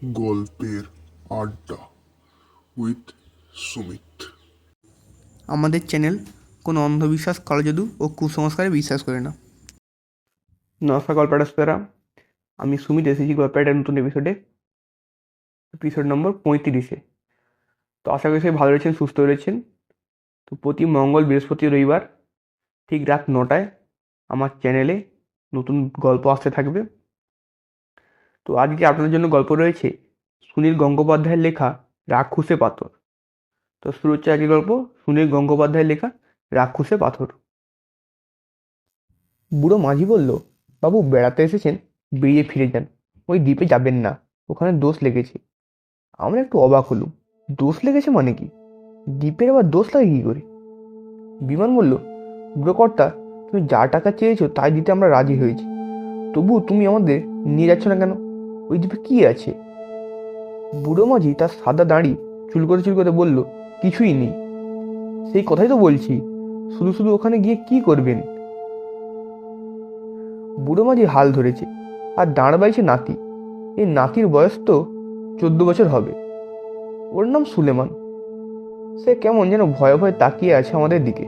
গল্পের আড্ডা উইথ সুমিত। আমাদের চ্যানেল কোনো অন্ধবিশ্বাস, কালজাদু ও কুসংস্কারে বিশ্বাস করে না। নমস্কার গল্পেরা, আমি সুমিত এসেছি গল্পের নতুন এপিসোড নম্বর 35-এ। তো আশা করি সবাই ভালো রয়েছেন, সুস্থ রয়েছেন। তো প্রতি মঙ্গল, বৃহস্পতি, রবিবার ঠিক রাত 9টায় আমার চ্যানেলে নতুন গল্প আসতে থাকবে। তো আজকে আপনাদের জন্য গল্প রয়েছে সুনীল গঙ্গোপাধ্যায়ের লেখা রাক্ষুসে পাথর। তো শুরু হচ্ছে আজকের গল্প, সুনীল গঙ্গোপাধ্যায়ের লেখা রাক্ষুসে পাথর। বুড়ো মাঝি বলল, বাবু বেড়াতে এসেছেন, বেরিয়ে ফিরে যান, ওই দ্বীপে যাবেন না, ওখানে দোষ লেগেছে। আমরা একটু অবাক হলুম, দোষ লেগেছে মানে কি? দ্বীপের আবার দোষ লাগে কি করে? বিমান বলল, বুড়ো কর্তা, তুমি যা টাকা চেয়েছো তাই দিতে আমরা রাজি হয়েছি, তবু তুমি আমাদের নিয়ে যাচ্ছ না কেন? ওই দ্বীপে কি আছে? বুড়ো মাঝি তার সাদা দাঁড়ি চুলকোতে বলল, কিছুই নেই। সেই কথাই তো বলছি, শুধু শুধু ওখানে গিয়ে কি করবেন? বুড়ো মাঝি হাল ধরেছে, আর দাঁড় বাইছে নাতি। এই নাতির বয়স তো 14 বছর হবে। ওর নাম সুলেমান। সে কেমন যেন ভয়ে ভয়ে তাকিয়ে আছে আমাদের দিকে।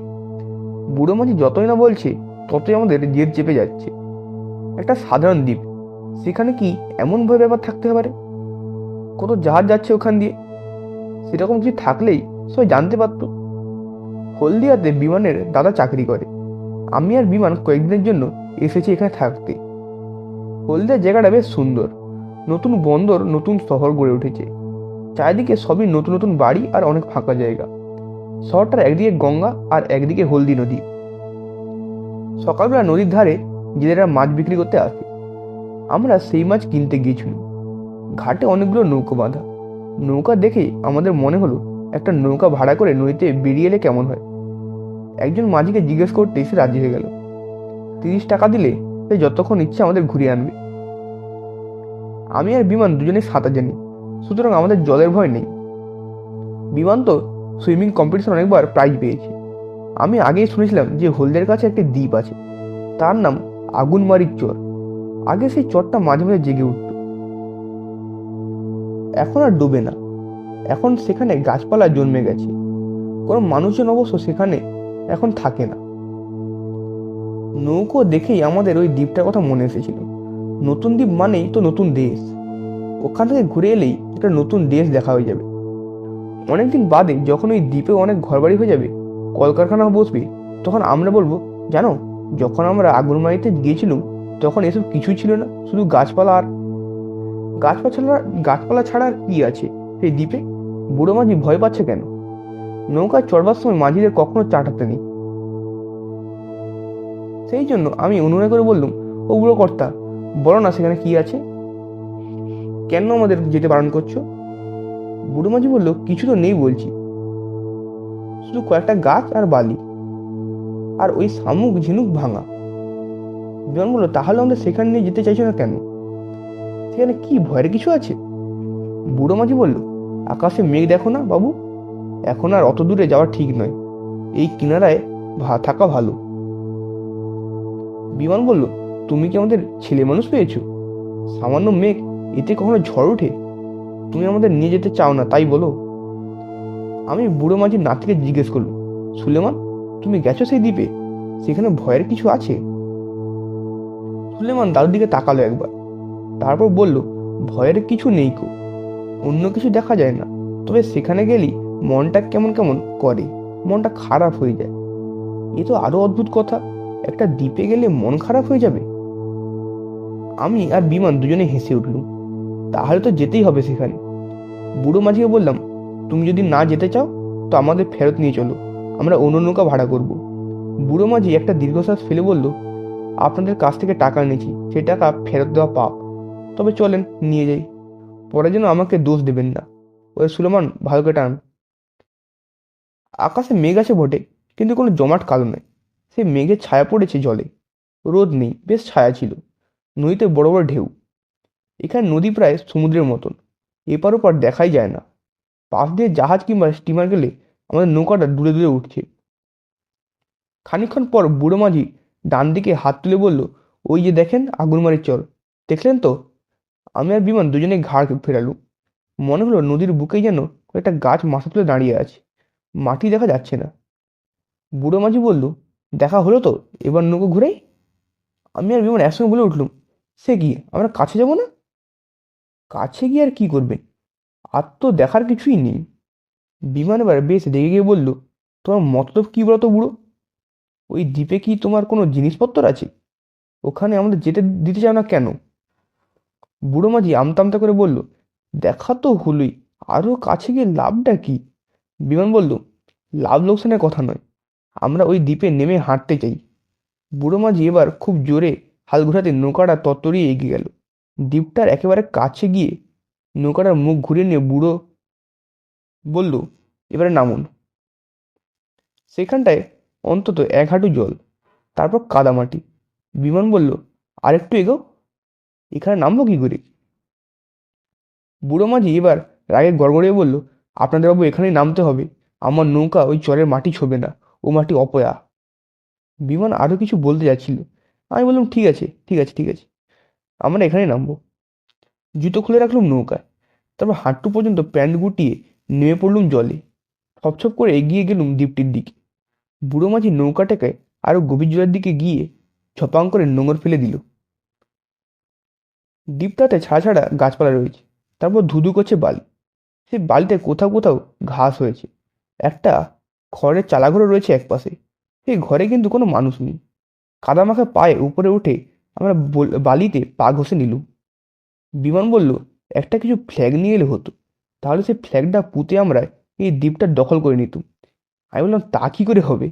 বুড়ো মাঝি যতই না বলছে, ততই আমাদের জেদ চেপে যাচ্ছে। একটা সাধারণ দ্বীপ, সেখানে কি এমন ভয় ব্যাপার থাকতে পারে? কত জাহাজ যাচ্ছে ওখান দিয়ে, সেরকম কিছু থাকলেই সবাই জানতে পারতো। হলদিয়াতে বিমানের দাদা চাকরি করে। আমি আর বিমান কয়েকদিনের জন্য এসেছি এখানে থাকতে। হলদিয়া জায়গাটা বেশ সুন্দর, নতুন বন্দর, নতুন শহর গড়ে উঠেছে। চারিদিকে সবই নতুন নতুন বাড়ি আর অনেক ফাঁকা জায়গা। শহরটার একদিকে গঙ্গা আর একদিকে হলদি নদী। সকালবেলা নদীর ধারে জেলেরা মাছ বিক্রি করতে আসে। আমরা সেই মাছ কিনতে গিয়েছিলাম। ঘাটে অনেকগুলো নৌকো বাঁধা। নৌকা দেখে আমাদের মনে হলো একটা নৌকা ভাড়া করে নদীতে বেরিয়ে এলে কেমন হয়। একজন মাঝিকে জিজ্ঞেস করতে সে রাজি হয়ে গেল। 30 টাকা দিলে সে যতক্ষণ ইচ্ছে আমাদের ঘুরিয়ে আনবে। আমি আর বিমান দুজনেই সাঁতার জানি, সুতরাং আমাদের জলের ভয় নেই। বিমান তো সুইমিং কম্পিটিশন অনেকবার প্রাইজ পেয়েছে। আমি আগেই শুনেছিলাম যে হলদের কাছে একটি দ্বীপ আছে, তার নাম আগুনমারির চর। আগে সেই চরটা মাঝে মাঝে জেগে উঠত, এখন আর ডুবে না। এখন সেখানে গাছপালা জন্মে গেছে। কোনো মানুষজন অবশ্য সেখানে এখন থাকে না। নৌকো দেখেই আমাদের ওই দ্বীপটার কথা মনে এসেছিল। নতুন দ্বীপ মানেই তো নতুন দেশ। ওখান থেকে ঘুরে এলেই একটা নতুন দেশ দেখা হয়ে যাবে। অনেকদিন বাদে যখন ওই দ্বীপে অনেক ঘরবাড়ি হয়ে যাবে, কলকারখানা বসবে, তখন আমরা বলবো, জানো, যখন আমরা আগুনমারিতে গিয়েছিলাম তখন এসব কিছুই ছিল না, শুধু গাছপালা আর গাছপালা ছাড়া আর কি আছে সেই দ্বীপে? বুড়ো মাঝি ভয় পাচ্ছে কেন? নৌকায় চড়বার সময় মাঝিদের কখনো চাটাতে নেই। সেই জন্য আমি অনুনয় করে বললুম, ও বুড়ো কর্তা, বলো না সেখানে কি আছে, কেন আমাদের যেতে বারণ করছো? বুড়ো মাঝি বলল, কিছু তো নেই বলছি, শুধু কয়েকটা গাছ আর বালি, আর ওই শামুক ঝিনুক ভাঙা। বিমান বলল, তাহলে আমাদের সেখানে নিয়ে যেতে চাইছো না কেন? সেখানে কি ভয়ের কিছু আছে? বুড়ো মাঝি বলল, আকাশে মেঘ দেখো না বাবু, এখন আর অত দূরে যাওয়া ঠিক নয়, এই কিনারায় থাকা ভালো। বিমান বলল, তুমি কি আমাদের ছেলে মানুষ পেয়েছো? সামান্য মেঘ, এতে কখনো ঝড় ওঠে? তুমি আমাদের নিয়ে যেতে চাও না তাই বলো? আমি বুড়ো মাঝির নাতিকে জিজ্ঞেস করলুম, সুলেমান, তুমি গেছো সেই দ্বীপে, সেখানে ভয়ের কিছু আছে? সুলেমান দাদুর দিকে তাকালো একবার, তারপর বলল, ভয়ের কিছু নেই কো, অন্য কিছু দেখা যায় না, তবে সেখানে গেলেই মনটা কেমন কেমন করে, মনটা খারাপ হয়ে যায়। এ তো আরো অদ্ভুত কথা, একটা দ্বীপে গেলে মন খারাপ হয়ে যাবে। আমি আর বিমান দুজনে হেসে উঠলুম। তাহলে তো যেতেই হবে সেখানে। বুড়ো মাঝিকে বললাম, তুমি যদি না যেতে চাও তো আমাদের ফেরত নিয়ে চলো, আমরা অন্য নৌকা ভাড়া করব। বুড়ো মাঝি একটা দীর্ঘশ্বাস ফেলে বলল, আপনাদের কাছ থেকে টাকা নিয়েছি, সেই টাকা ফেরত দেওয়া পাপ, তবে চলেন নিয়ে যাই, পরে যেন আমাকে দোষ দেবেন না। ওই সুলেমান, ভালো করে টান। আকাশে মেঘ আছে বটে, কিন্তু কোনো জমাট কালো নয়। সে মেঘের ছায়া পড়েছে জলে, রোদ নেই, বেশ ছায়া ছিল। নদীতে বড় বড় ঢেউ। এখানে নদী প্রায় সমুদ্রের মতন, এপার ওপার দেখাই যায় না। পাশ দিয়ে জাহাজ কিংবা স্টিমার গেলে আমাদের নৌকাটা দূরে দূরে উঠছে। খানিকক্ষণ পর বুড়ো মাঝি ডান দিকে হাত তুলে বলল, ওই যে দেখেন আগুনমারির চর, দেখলেন তো? আমি আর বিমান দুজনে ঘাড় ফেরালু। মনে হলো নদীর বুকেই যেন একটা গাছ মাথা তুলে দাঁড়িয়ে আছে, মাটি দেখা যাচ্ছে না। বুড়ো মাঝি বলল, দেখা হলো তো, এবার নৌকো ঘুরেই। আমি আর বিমান একসঙ্গে বলে উঠলুম, সে কি, আমরা কাছে যাব না? কাছে গিয়ে আর কি করবেন, আর তো দেখার কিছুই নেই। বিমান এবার বেশ রেগে গিয়ে বলল, তোমার মতলব কি বলতো বুড়ো? ওই দ্বীপে কি তোমার কোনো জিনিসপত্র আছে? ওখানে আমাদের যেতে দিতে চাও না কেন? বুড়ো মাঝি আমতা আমতা করে বলল, দেখা তো হলোই, আরও কাছে গিয়ে লাভটা কি? বিমান বলল, লাভ লোকসানের কথা নয়, আমরা ওই দ্বীপে নেমে হাঁটতে চাই। বুড়ো মাঝি এবার খুব জোরে হাল ঘোরাতে নৌকাটা তত্তরিয়ে এগিয়ে গেল। দ্বীপটার একেবারে কাছে গিয়ে নৌকাটার মুখ ঘুরিয়ে নিয়ে বুড়ো বলল, এবারে নামুন। সেখানটায় অন্তত এক হাঁটু জল, তারপর কাদামাটি। বিমান বলল, আর একটু এগো। এখানে নামবো কি করে? বুড়ো মাঝি এবার রাগে গড়গড়িয়ে বলল, আপনাদের বাবু এখানেই নামতে হবে, আমার নৌকা ওই চরের মাটি ছোঁবে না, ও মাটি অপয়া। বিমান আরও কিছু বলতে যাচ্ছিল, আমি বললাম, ঠিক আছে ঠিক আছে ঠিক আছে, আমরা এখানেই নামবো। জুতো খুলে রাখলুম নৌকায়, তারপর হাঁটু পর্যন্ত প্যান্ট গুটিয়ে নেমে পড়লুম জলে। ছপছপ করে এগিয়ে গেলুম দ্বীপটির দিকে। বুড়ো মাঝি নৌকাটাকে আরো গভীর জলের দিকে গিয়ে ছপাং করে নোঙর ফেলে দিল। দ্বীপটাতে ছাড়া ছাড়া গাছপালা রয়েছে, তারপর ধুধু করছে বালি। সেই বালিতে কোথাও কোথাও ঘাস হয়েছে। একটা খড়ের চালাঘরও রয়েছে একপাশে। সেই ঘরে কিন্তু কোনো মানুষ নেই। কাদামাখা পায়ে উপরে উঠে আমরা বালিতে পা ঘষে নিলুম। বিমান বলল, একটা কিছু ফ্ল্যাগ নিয়ে এলে হতো, তাহলে সেই ফ্ল্যাগটা পুঁতে আমরা এই দ্বীপটা দখল করে নিতুম। আমি বললাম, তা কি করে হবে?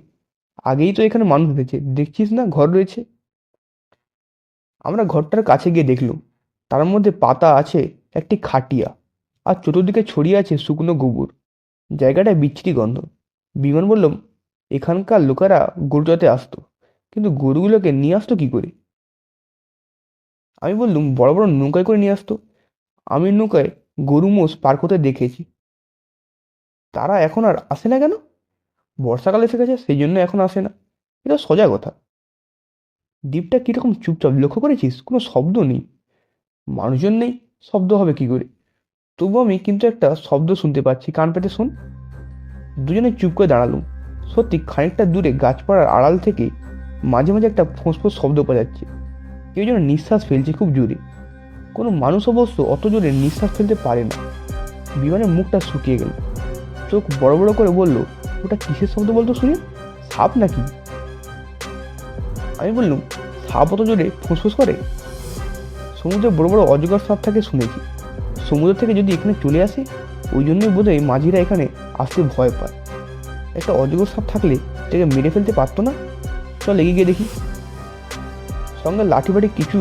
আগেই তো এখানে মানুষ উঠেছে, দেখছিস না ঘর রয়েছে। আমরা ঘরটার কাছে গিয়ে দেখলুম, তার মধ্যে পাতা আছে একটি খাটিয়া, আর চতুর্দিকে ছড়িয়ে আছে শুকনো গোবর। জায়গাটায় বিচ্ছিরি গন্ধ। বিমান বললাম, এখানকার লোকেরা গরু চড়াতে আসতো, কিন্তু গরুগুলোকে নিয়ে আসতো কি করে? আমি বললুম, বড় বড় নৌকায় করে নিয়ে আসতো। আমি নৌকায় গরু মোষ পার করতে দেখেছি। তারা এখন আর আসে না কেন? বর্ষাকাল এসে গেছে, সেই জন্য এখন আসে না। এটা সোজা কথা। দ্বীপটা কিরকম চুপচাপ, লক্ষ্য করেছিস? কোনো শব্দ নেই, মানুষজন নেই, শব্দ হবে কি করে? তবু আমি কিন্তু একটা শব্দ শুনতে পাচ্ছি, কান পেতে শোন। দুজনে চুপ করে দাঁড়ালুম। সত্যি খানিকটা দূরে গাছপাড়ার আড়াল থেকে মাঝে মাঝে একটা ফোঁস শব্দ পাওয়া যাচ্ছে। কেউ যেন নিঃশ্বাস ফেলছে খুব জোরে। কোনো মানুষ অবশ্য অত জোরে নিঃশ্বাস ফেলতে পারে না। বিমানের মুখটা শুকিয়ে গেল, চোখ বড় বড় করে বলল, ওটা কিসের শব্দ বলতো শুনে? সাপ নাকি? আমি বললুম, সাপ অত জোরে ফুসফুস করে? সমুদ্রে বড় বড় অজগর সাপ থাকে শুনেছি। সমুদ্র থেকে যদি এখানে চলে আসে, ওই জন্যই বোধহয় মাঝিরা এখানে আসতে ভয় পায়। একটা অজগর সাপ থাকলে এটাকে মেরে ফেলতে পারতো না? চল এগিয়ে গিয়ে দেখি। সঙ্গে লাঠি বাটি কিছু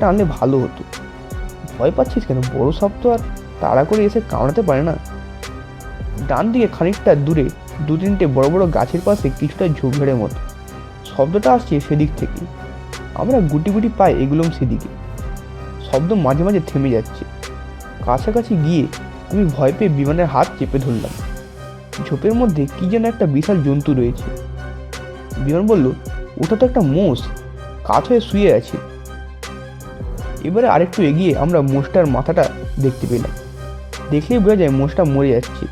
আনলে ভালো হতো। ভয় পাচ্ছিস কেন? বড় সাপ তো আর তাড়া করে এসে কামড়াতে পারে না। ডান দিকে খানিকটা দূরে দু তিনটে বড় বড় গাছের পাশে কিছুটা ঝোপঝাড়ের মতো। শব্দটা আসছে সেদিক থেকে। আমরা গুটি গুটি পায়ে এগুলোম সেদিকে। শব্দ মাঝে মাঝে থেমে যাচ্ছে। কাছাকাছি গিয়ে আমি ভয় পেয়ে বিমানের হাত চেপে ধরলাম। ঝোপের মধ্যে কি যেন একটা বিশাল জন্তু রয়েছে। বিমান বলল, ওটা তো একটা মোষ, কাঠ হয়ে শুয়ে আছে। এবারে আরেকটু এগিয়ে আমরা মোষটার মাথাটা দেখতে পেলাম। দেখলেই বোঝা যায় মোষটা মরে যাচ্ছে।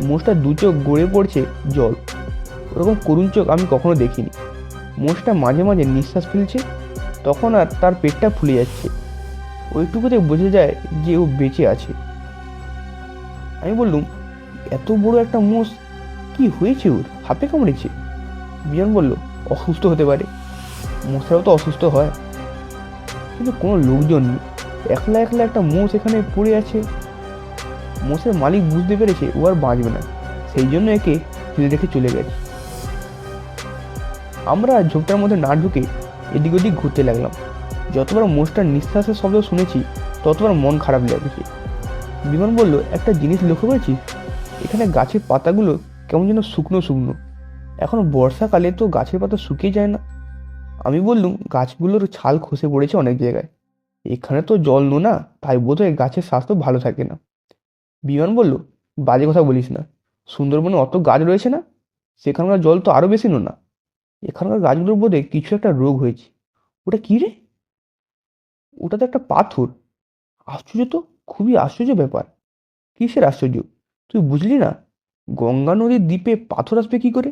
মোষটা দু চোখ গড়ে পড়ছে জল। ওরকম করুণ চোখ আমি কখনো দেখিনি। মোষটা মাঝে মাঝে নিঃশ্বাস ফেলছে, তখন আর তার পেটটা ফুলে যাচ্ছে। ওইটুকুতে বোঝা যায় যে ও বেঁচে আছে। আমি বললুম, এত বড় একটা মোষ, কি হয়েছে ওর? সাপে কামড়েছে? বিজন বলল, অসুস্থ হতে পারে, মোষরাও তো অসুস্থ হয়। কিন্তু কোনো লোকজন নেই, একলা একলা একটা মোষ এখানে পড়ে আছে। মোষের মালিক বুঝতে পেরেছে ও আর বাঁচবে না, সেই জন্য একে ফেলে রেখে চলে গেছে। আমরা ঝোপটার মধ্যে না ঢুকে এদিক ওদিক ঘুরতে লাগলাম। যতবার মোষটার নিঃশ্বাসের শব্দ শুনেছি, ততবার মন খারাপ লাগছে। বিমান বলল, একটা জিনিস লক্ষ্য করেছিস? এখানে গাছের পাতাগুলো কেমন যেন শুকনো শুকনো। এখন বর্ষাকালে তো গাছের পাতা শুকিয়ে যায় না। আমি বললুম, গাছগুলোর ছাল খসে পড়েছে অনেক জায়গায়। এখানে তো জল নোনা, তাই বোধহয় গাছের স্বাস্থ্য ভালো থাকে না। বিমান বলল, বাজে কথা বলিস না, সুন্দরবনে অত গাছ রয়েছে না? সেখানকার জল তো আরও বেশি নোনা। এখানকার গাছগুলোর বোধে কিছু একটা রোগ হয়েছে। ওটা কি রে? ওটা তো একটা পাথর। আশ্চর্য তো, খুবই আশ্চর্য ব্যাপার। কিসের আশ্চর্য? তুই বুঝলি না? গঙ্গা নদীর দ্বীপে পাথর আসবে কি করে?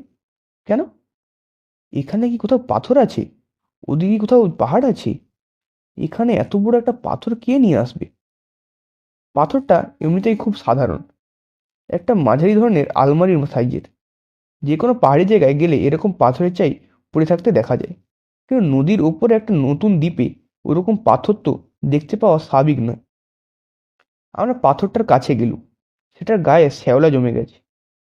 কেন? এখানে কি কোথাও পাথর আছে? ওদিকে কোথাও পাহাড় আছে? এখানে এত বড় একটা পাথর কে নিয়ে আসবে? পাথরটা এমনিতেই খুব সাধারণ, একটা মাঝারি ধরনের আলমারির সাইজের। যে কোনো পাহাড়ি জায়গায় গেলে এরকম পাথরের চাই পড়ে থাকতে দেখা যায়, কিন্তু নদীর ওপরে একটা নতুন দ্বীপে ওরকম পাথর তো দেখতে পাওয়া স্বাভাবিক নয়। আমরা পাথরটার কাছে গেলুম। সেটার গায়ে শ্যাওলা জমে গেছে।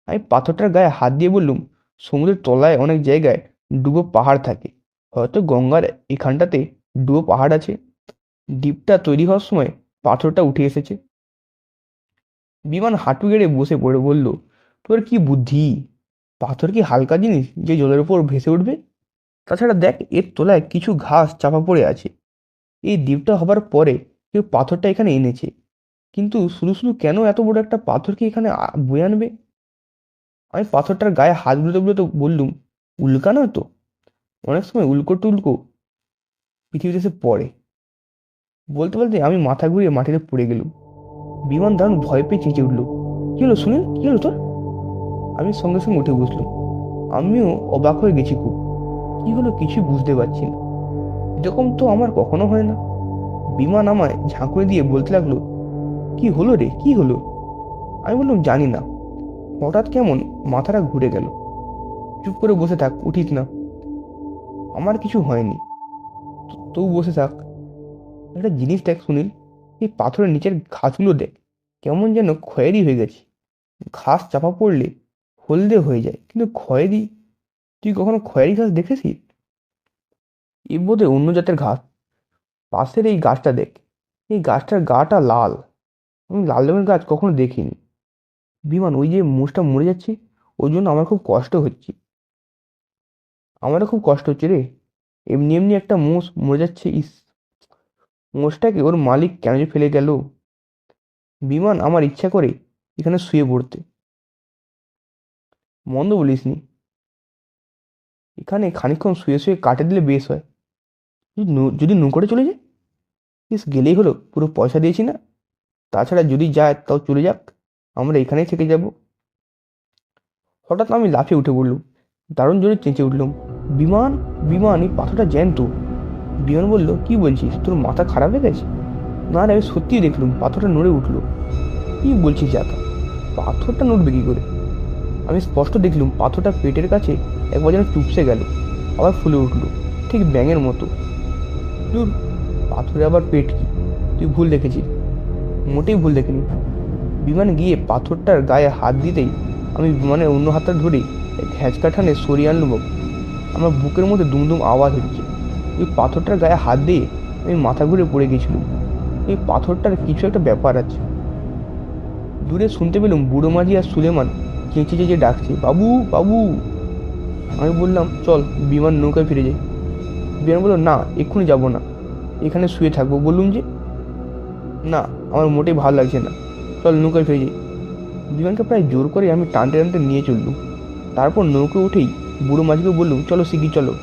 আমি পাথরটার গায়ে হাত দিয়ে বললুম, সমুদ্রের তলায় অনেক জায়গায় ডুবো পাহাড় থাকে, হয়তো গঙ্গার এখানটাতে ডুবো পাহাড় আছে। দ্বীপটা তৈরি হওয়ার সময় পাথরটা উঠে এসেছে। বিমান হাঁটু গেড়ে বসে পড়ে বলল, তোর কি বুদ্ধি! পাথর কি হালকা জিনিস যে জলের উপর ভেসে উঠবে? তাছাড়া দেখ, এর তলায় কিছু ঘাস চাপা পড়ে আছে। এই দ্বীপটা হবার পরে কেউ পাথরটা এখানে এনেছে, কিন্তু শুধু শুধু কেন এত বড় একটা পাথরকে এখানে বয়ে আনবে? আমি পাথরটার গায়ে হাত বুলোতে বুলোতে বললুম, উল্কা নয় তো? অনেক সময় উল্কো টুলকো পৃথিবীতে এসে পড়ে। বলতে বলতে আমি মাথা ঘুরিয়ে মাটিতে পড়ে গেলুম। বিমান দারুণ ভয় পেয়ে চেঁচে উঠল, কি হলো সুনীল, কি হলো তোর? আমি সঙ্গে সঙ্গে উঠে বসলুম। আমিও অবাক হয়ে গেছি খুব। কি হলো কিছুই বুঝতে পারছি না। এরকম তো আমার কখনো হয় না। বিমান আমায় ঝাঁকুনি দিয়ে বলতে লাগলো, কি হলো রে, কি হলো? আমি বললাম, জানি না, হঠাৎ কেমন মাথাটা ঘুরে গেল। চুপ করে বসে থাক, উঠিস না। আমার কিছু হয়নি, তবু বসে থাক। একটা জিনিস দেখ সুনীল, এই পাথরের নিচের ঘাসগুলো দেখ, কেমন যেন খয়েরি হয়ে গেছে। ঘাস চাপা পড়লে হলদে হয়ে যায়, কিন্তু খয়েরি, তুই কখনো খয়েরি ঘাস দেখেছিস? এ বোধহয় অন্য জাতের ঘাস। পাশের এই গাছটা দেখ, এই গাছটার গাটা লাল। আমি লাল রঙের গাছ কখনো দেখিনি। বিমান, ওই যে মোষটা মরে যাচ্ছে, ওই জন্য আমার খুব কষ্ট হচ্ছে। আমারও খুব কষ্ট হচ্ছে রে। এমনি এমনি একটা মোষ মরে যাচ্ছে, ইস! মোষটাকে ওর মালিক কেন যে ফেলে গেল! বিমান, আমার ইচ্ছা করে এখানে শুয়ে পড়তে। মন্দ বলিসনি। এখানে খানিকক্ষণ শুয়ে শুয়ে কাটে দিলে বেশ হয়। যদি নৌকোতে চলে যায়? ইস, গেলেই হলো, পুরো পয়সা দিয়েছি না। তাছাড়া যদি যায় তাও চলে যাক, আমরা এখানেই থেকে যাব। হঠাৎ আমি লাফিয়ে উঠে পড়লুম, দারুণ জোরে চেঁচে উঠলুম, বিমান, বিমান, এই পাথরটা জ্যান্ত! বিমান বলল, কি বলছিস, তোর মাথা খারাপ হয়ে গেছে? না রে, আমি সত্যিই দেখলুম পাথরটা নড়ে উঠলো। কি বলছিস জাতা? পাথরটা নড়বে কি করে? আমি স্পষ্ট দেখলুম পাথরটা পেটের কাছে একবার যেন চুপসে গেল, আবার ফুলে উঠলো, ঠিক ব্যাঙের মতো। দূর, পাথরে আবার পেট কি? তুই ভুল দেখেছিস। মোটেই ভুল দেখিনি। বিমান গিয়ে পাথরটার গায়ে হাত দিতেই আমি বিমানের অন্য হাতটা ধরে এক হ্যাঁচকা টানে সরিয়ে আনলুম। আমার বুকের মধ্যে দুমদুম আওয়াজ হচ্ছে। ওই পাথরটার গায়ে হাত দিয়ে আমি মাথা ঘুরে পড়ে গেছিলাম। এই পাথরটার কিছু একটা ব্যাপার আছে। দূরে শুনতে পেলুম বুড়ো মাঝি আর সুলেমান চেঁচে চেঁচে ডাকছে, বাবু, বাবু! আমি বললাম, চল বিমান নৌকায় ফিরে যাই। বিমান বলল, না, এক্ষুনি যাব না, এখানে শুয়ে থাকবো বললুম যে। না, আমার মোটেই ভালো লাগছে না, চল নৌকায় ফিরে যাই। বিমানকে প্রায় জোর করে আমি টানতে টানতে নিয়ে চললুম। তারপর নৌকা উঠেই বুড়ো মাঝিকে বললুম, চলো শিগগির চলো।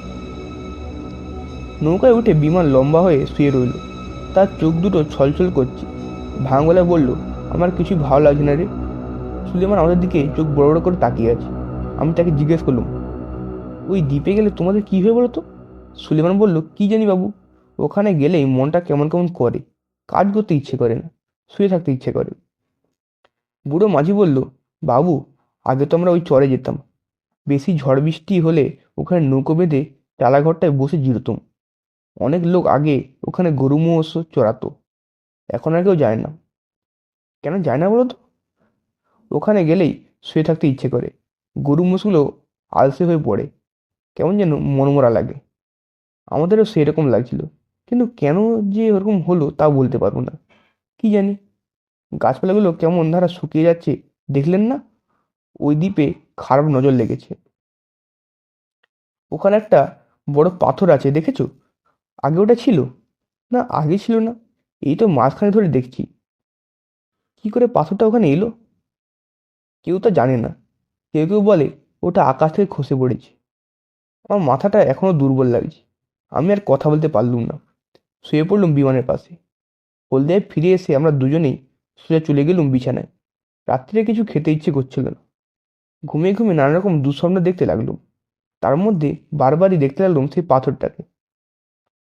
নৌকায় উঠে বিমান লম্বা হয়ে শুয়ে রইল। তার চোখ দুটো ছলছল করছে। ভাঙা গলায় বলল, আমার কিছুই ভালো লাগছে না রে। সুলেমান আমাদের দিকে চোখ বড় বড় করে তাকিয়ে আছে। আমি তাকে জিজ্ঞেস করলুম, ওই দ্বীপে গেলে তোমাদের কী হবে বলো তো? সুলেমান বলল, কি জানি বাবু, ওখানে গেলেই মনটা কেমন কেমন করে, কাজ করতে ইচ্ছে করে না, শুয়ে থাকতে ইচ্ছে করে। বুড়ো মাঝি বলল, বাবু, আগে তো আমরা ওই চরে যেতাম। বেশি ঝড় বৃষ্টি হলে ওখানে নৌকো বেঁধে চালাঘরটায় বসে জিরতুম। অনেক লোক আগে ওখানে গরু মোষ চড়াতো। এখন আর কেউ যায় না। কেন যায় না বলো তো? ওখানে গেলেই শুয়ে থাকতে ইচ্ছে করে। গরু মোষগুলো আলসে হয়ে পড়ে, কেমন যেন মনমরা লাগে। আমাদেরও সেরকম লাগছিল, কিন্তু কেন যে ওরকম হলো তা বলতে পারবো না। কি জানি, গাছপালাগুলো কেমন ধারা শুকিয়ে যাচ্ছে, দেখলেন না? ওই দ্বীপে খারাপ নজর লেগেছে। ওখানে একটা বড় পাথর আছে, দেখেছো? আগে ওটা ছিল? না, আগে ছিল না, এই তো মাঝখানে ধরে দেখছি। কি করে পাথরটা ওখানে এলো? কেউ তা জানে না। কেউ কেউ বলে ওটা আকাশ থেকে খসে পড়েছে। আমার মাথাটা এখনো দুর্বল লাগছে। আমি আর কথা বলতে পারলুম না। শুয়ে পড়লুম বিমানের পাশে। হলদিয়ায় ফিরে এসে আমরা দুজনেই সোজা চলে গেলুম বিছানায়। রাত্রিরে কিছু খেতে ইচ্ছে করছিল না। ঘুমিয়ে ঘুমিয়ে নানা রকম দুঃস্বপ্ন দেখতে লাগলুম। তার মধ্যে বারবারই দেখতে লাগলুম সেই পাথরটাকে।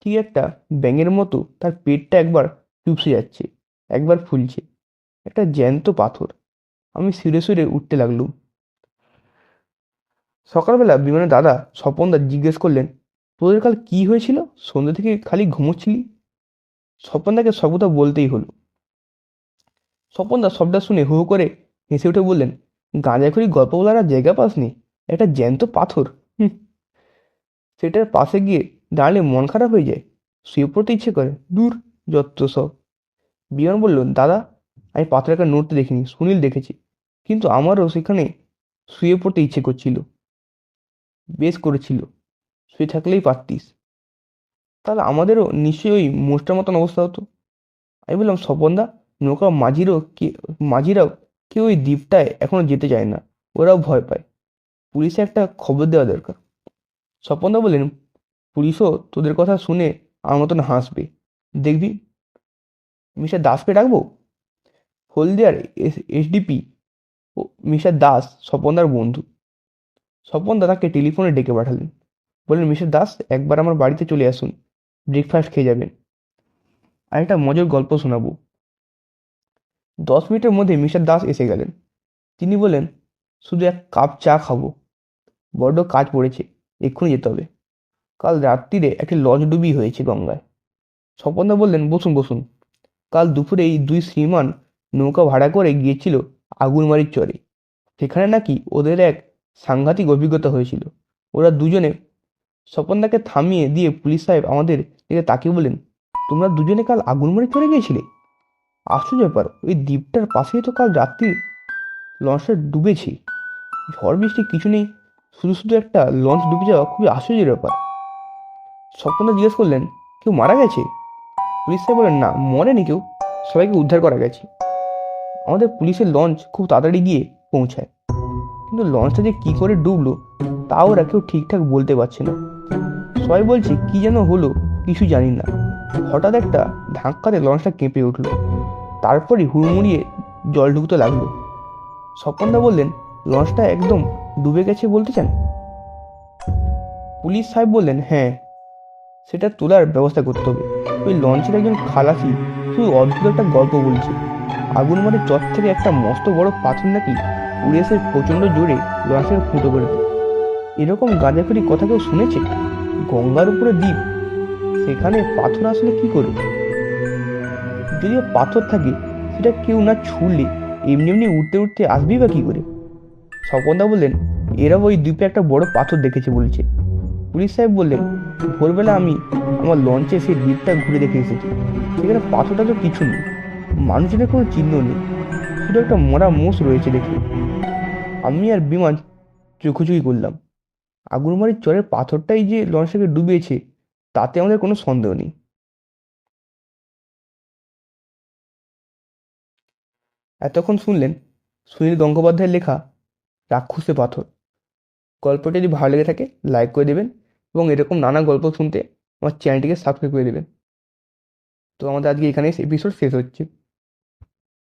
ঠিক একটা ব্যাঙের মতো তার পেটটা একবার চুপসে যাচ্ছে, একবার ফুলছে। একটা জ্যান্ত পাথর। আমি শিরে শিরে উঠতে লাগলুম। সকালবেলা বিমানের দাদা স্বপনদা জিজ্ঞেস করলেন, তোদের কাল কি হয়েছিল? সন্ধ্যে থেকে খালি ঘুমোচ্ছিলি। স্বপনদাকে সব কথা বলতেই হলো। স্বপনদা সবটা শুনে হু হু করে হেসে উঠে বললেন, গাঁজাখড়ি গল্প বলার আর জায়গা পাসনি? একটা জ্যান্ত পাথর। হুম। সেটার পাশে গিয়ে দাঁড়ালে মন খারাপ হয়ে যায়, শুয়ে পড়তে ইচ্ছে করে। দূর, যত সব। বিমান বলল, দাদা, আমি পাথরটাকে নড়তে দেখিনি, সুনীল দেখেছি। কিন্তু আমারও সেখানে শুয়ে পড়তে ইচ্ছে করছিল। বেশ করেছিল, শুয়ে থাকলেই পারতিস। তাহলে আমাদেরও নিশ্চয়ই ওই মোষটার মতন অবস্থা হতো। আমি বললাম, স্বপনদা, নৌকা মাঝিরাও কেউ ওই দ্বীপটায় এখনো যেতে চায় না। ওরাও ভয় পায়। পুলিশে একটা খবর দেওয়া দরকার। স্বপনদা বললেন, পুলিশও তোদের কথা শুনে আমার মতন হাসবে। দেখবি। মিস্টার দাসকে ডাকবো? হলদিয়ার এসডিপি ও মিস্টার দাস স্বপনদার বন্ধু। স্বপনদা তাকে টেলিফোনে ডেকে পাঠালেন। বললেন, মিস্টার দাস, একবার আমার বাড়িতে চলে আসুন, ব্রেকফাস্ট খেয়ে যাবেন, আর একটা মজার গল্প শোনাবো। 10 মিনিটের মধ্যে মিস্টার দাস এসে গেলেন। তিনি বললেন, শুধু এক কাপ চা খাবো, বড্ড কাজ পড়েছে, এক্ষুনি যেতে হবে। কাল রাত্রিরে একটি লঞ্চ ডুবি হয়েছে গঙ্গায়। স্বপনদা বললেন, বসুন বসুন। কাল দুপুরে এই দুই শ্রীমান নৌকা ভাড়া করে গিয়েছিল আগুনমারির চরে। সেখানে নাকি ওদের এক সাংঘাতিক অভিজ্ঞতা হয়েছিল। ওরা দুজনে। স্বপনদাকে থামিয়ে দিয়ে পুলিশ সাহেব আমাদের দিকে তাকিয়ে বললেন, তোমরা দুজনে কাল আগুনমারি চরে গিয়েছিলে? আশ্চর্য ব্যাপার, ওই দ্বীপটার পাশেই তো কাল রাত্রি লঞ্চটা ডুবেছে। ঝড় বৃষ্টি কিছু নেই, শুধু শুধু একটা লঞ্চ ডুবে যাওয়া খুবই আশ্চর্যের ব্যাপার। স্বপনদা জিজ্ঞেস করলেন, কেউ মারা গেছে? পুলিশ সাহেব বললেন, না, মরেনি কেউ, সবাইকে উদ্ধার করা গেছে। আমাদের পুলিশের লঞ্চ খুব তাড়াতাড়ি গিয়ে পৌঁছায়, কিন্তু লঞ্চটা যে কী করে ডুবলো তা ওরা কেউ ঠিকঠাক বলতে পারছে না। সবাই বলছে কি যেন হলো, কিছু জানি না। হঠাৎ একটা ধাক্কাতে লঞ্চটা কেঁপে উঠলো, তারপরই হুড়মুড়িয়ে জল ঢুকতে লাগলো। স্বপনদা বললেন, লঞ্চটা একদম ডুবে গেছে বলতে চান? পুলিশ সাহেব বললেন, হ্যাঁ, সেটা তোলার ব্যবস্থা করতে হবে। ওই লঞ্চের একজন খালাসি শুধু অদ্ভুত একটা গল্প বলছে। আগুনমারি চর থেকে একটা মস্ত বড় পাথর নাকি উড়ে এসে প্রচণ্ড জোরে লঞ্চের ফুটো করে দেয়। এরকম গাঁজাখড়ি কথা কেউ শুনেছে? গঙ্গার উপরে দ্বীপ, সেখানে পাথর আসলে কি করে? যদিও পাথর থাকে, সেটা কেউ না ছুঁড়লে এমনি এমনি উঠতে উঠতে আসবেই বা কি করে? স্বপনদা বললেন, এরা ওই দ্বীপে একটা বড় পাথর দেখেছে বলছে। পুলিশ সাহেব বললেন, ভোরবেলা আমি আমার লঞ্চে সেই দ্বীপটা ঘুরে দেখে এসেছি। সেখানে পাথরটা তো কিছু নেই, মানুষজনের কোনো চিহ্ন নেই, শুধু একটা মরা মোষ রয়েছে দেখি। আমি আর বিমান চোখুচুকি করলাম। আগুনমারির চরের পাথরটাই যে লঞ্চটাকে ডুবিয়েছে তাতে আমাদের কোনো সন্দেহ নেই। এতক্ষণ শুনলেন সুনীল গঙ্গোপাধ্যায়ের লেখা রাক্ষসে পাথর। গল্পটি যদি ভালো লেগে থাকে লাইক করে দেবেন, এবং এরকম নানা গল্প শুনতে আমার চ্যানেলটিকে সাবস্ক্রাইব করে দেবেন। তো আমাদের আজকে এখানে এপিসোড শেষ হচ্ছে।